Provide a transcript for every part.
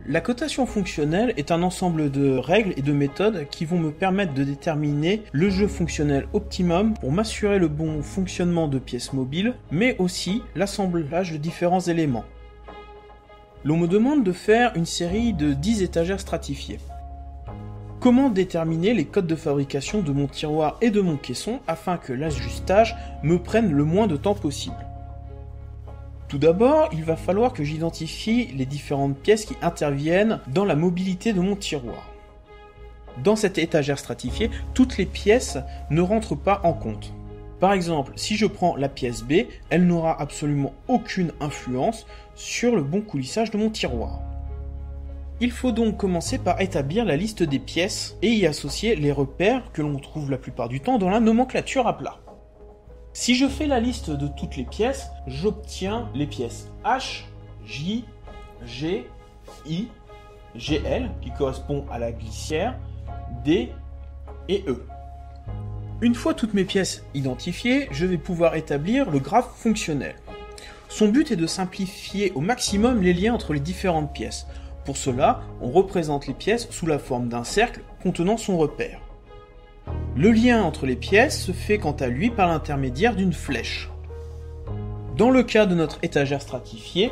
La cotation fonctionnelle est un ensemble de règles et de méthodes qui vont me permettre de déterminer le jeu fonctionnel optimum pour m'assurer le bon fonctionnement de pièces mobiles, mais aussi l'assemblage de différents éléments. L'on me demande de faire une série de 10 étagères stratifiées. Comment déterminer les codes de fabrication de mon tiroir et de mon caisson afin que l'ajustage me prenne le moins de temps possible? Tout d'abord, il va falloir que j'identifie les différentes pièces qui interviennent dans la mobilité de mon tiroir. Dans cette étagère stratifiée, toutes les pièces ne rentrent pas en compte. Par exemple, si je prends la pièce B, elle n'aura absolument aucune influence sur le bon coulissage de mon tiroir. Il faut donc commencer par établir la liste des pièces et y associer les repères que l'on trouve la plupart du temps dans la nomenclature à plat. Si je fais la liste de toutes les pièces, j'obtiens les pièces H, J, G, I, GL, qui correspond à la glissière, D et E. Une fois toutes mes pièces identifiées, je vais pouvoir établir le graphe fonctionnel. Son but est de simplifier au maximum les liens entre les différentes pièces. Pour cela, on représente les pièces sous la forme d'un cercle contenant son repère. Le lien entre les pièces se fait quant à lui par l'intermédiaire d'une flèche. Dans le cas de notre étagère stratifiée,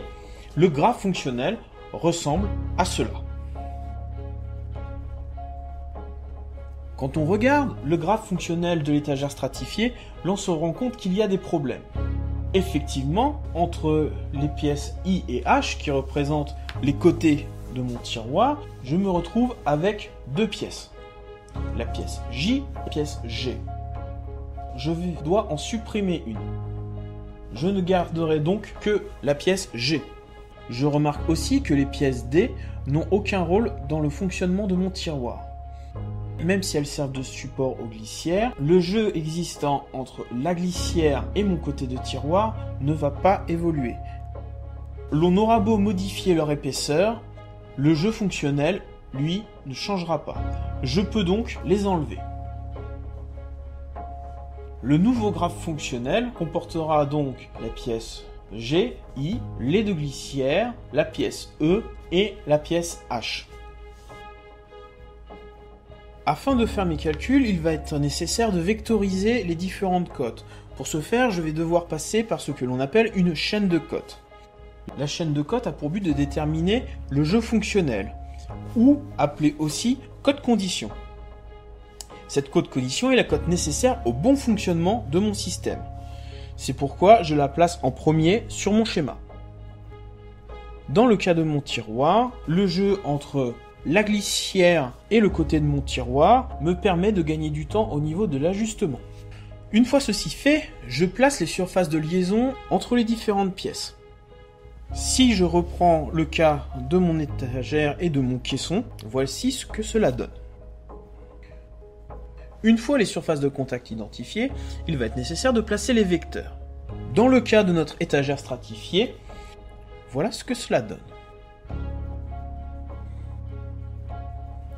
le graphe fonctionnel ressemble à cela. Quand on regarde le graphe fonctionnel de l'étagère stratifiée, l'on se rend compte qu'il y a des problèmes. Effectivement, entre les pièces I et H, qui représentent les côtés de mon tiroir, je me retrouve avec deux pièces. La pièce J et la pièce G. Je dois en supprimer une. Je ne garderai donc que la pièce G. Je remarque aussi que les pièces D n'ont aucun rôle dans le fonctionnement de mon tiroir. Même si elles servent de support aux glissières, le jeu existant entre la glissière et mon côté de tiroir ne va pas évoluer. L'on aura beau modifier leur épaisseur, le jeu fonctionnel, lui, ne changera pas. Je peux donc les enlever. Le nouveau graphe fonctionnel comportera donc la pièce G, I, les deux glissières, la pièce E et la pièce H. Afin de faire mes calculs, il va être nécessaire de vectoriser les différentes cotes. Pour ce faire, je vais devoir passer par ce que l'on appelle une chaîne de cotes. La chaîne de cotes a pour but de déterminer le jeu fonctionnel, ou appelé aussi cote condition. Cette cote condition est la cote nécessaire au bon fonctionnement de mon système. C'est pourquoi je la place en premier sur mon schéma. Dans le cas de mon tiroir, le jeu entre la glissière et le côté de mon tiroir me permet de gagner du temps au niveau de l'ajustement. Une fois ceci fait, je place les surfaces de liaison entre les différentes pièces. Si je reprends le cas de mon étagère et de mon caisson, voici ce que cela donne. Une fois les surfaces de contact identifiées, il va être nécessaire de placer les vecteurs. Dans le cas de notre étagère stratifiée, voilà ce que cela donne.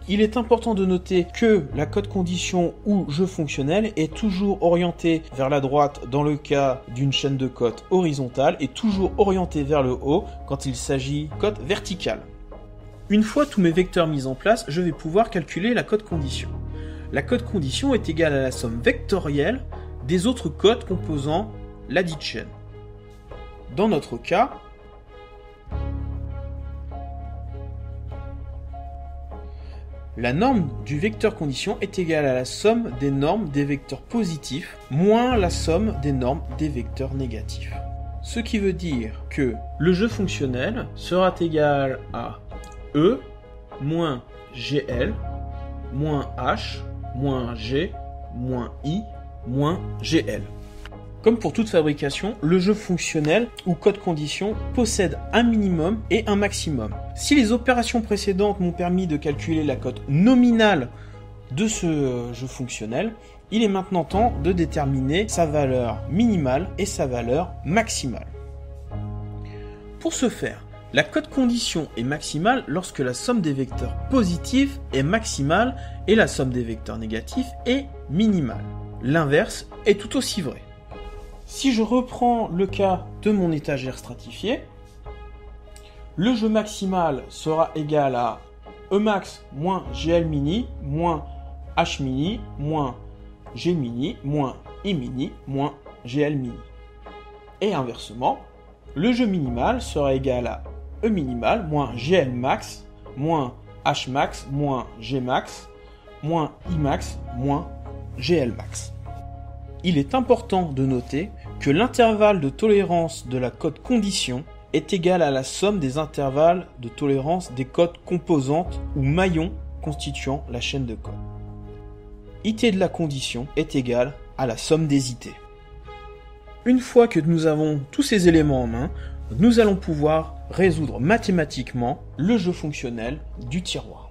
Il est important de noter que la cote condition ou jeu fonctionnel est toujours orientée vers la droite dans le cas d'une chaîne de cotes horizontale et toujours orientée vers le haut quand il s'agit de cote verticale. Une fois tous mes vecteurs mis en place, je vais pouvoir calculer la cote condition. La cote condition est égale à la somme vectorielle des autres cotes composant la dite chaîne. Dans notre cas, la norme du vecteur condition est égale à la somme des normes des vecteurs positifs moins la somme des normes des vecteurs négatifs. Ce qui veut dire que le jeu fonctionnel sera égal à E moins GL moins H moins G moins I moins GL. Comme pour toute fabrication, le jeu fonctionnel ou code condition possède un minimum et un maximum. Si les opérations précédentes m'ont permis de calculer la cote nominale de ce jeu fonctionnel, il est maintenant temps de déterminer sa valeur minimale et sa valeur maximale. Pour ce faire, la cote condition est maximale lorsque la somme des vecteurs positifs est maximale et la somme des vecteurs négatifs est minimale. L'inverse est tout aussi vrai. Si je reprends le cas de mon étagère stratifiée, Le jeu maximal sera égal à Emax moins GL mini moins H mini moins G mini moins I mini moins GL mini. Et inversement, le jeu minimal sera égal à E minimal moins GL max moins H max moins G max moins I max moins GL max. Il est important de noter que l'intervalle de tolérance de la cote condition est égal à la somme des intervalles de tolérance des cotes composantes ou maillons constituant la chaîne de codes. IT de la condition est égal à la somme des IT. Une fois que nous avons tous ces éléments en main, nous allons pouvoir résoudre mathématiquement le jeu fonctionnel du tiroir.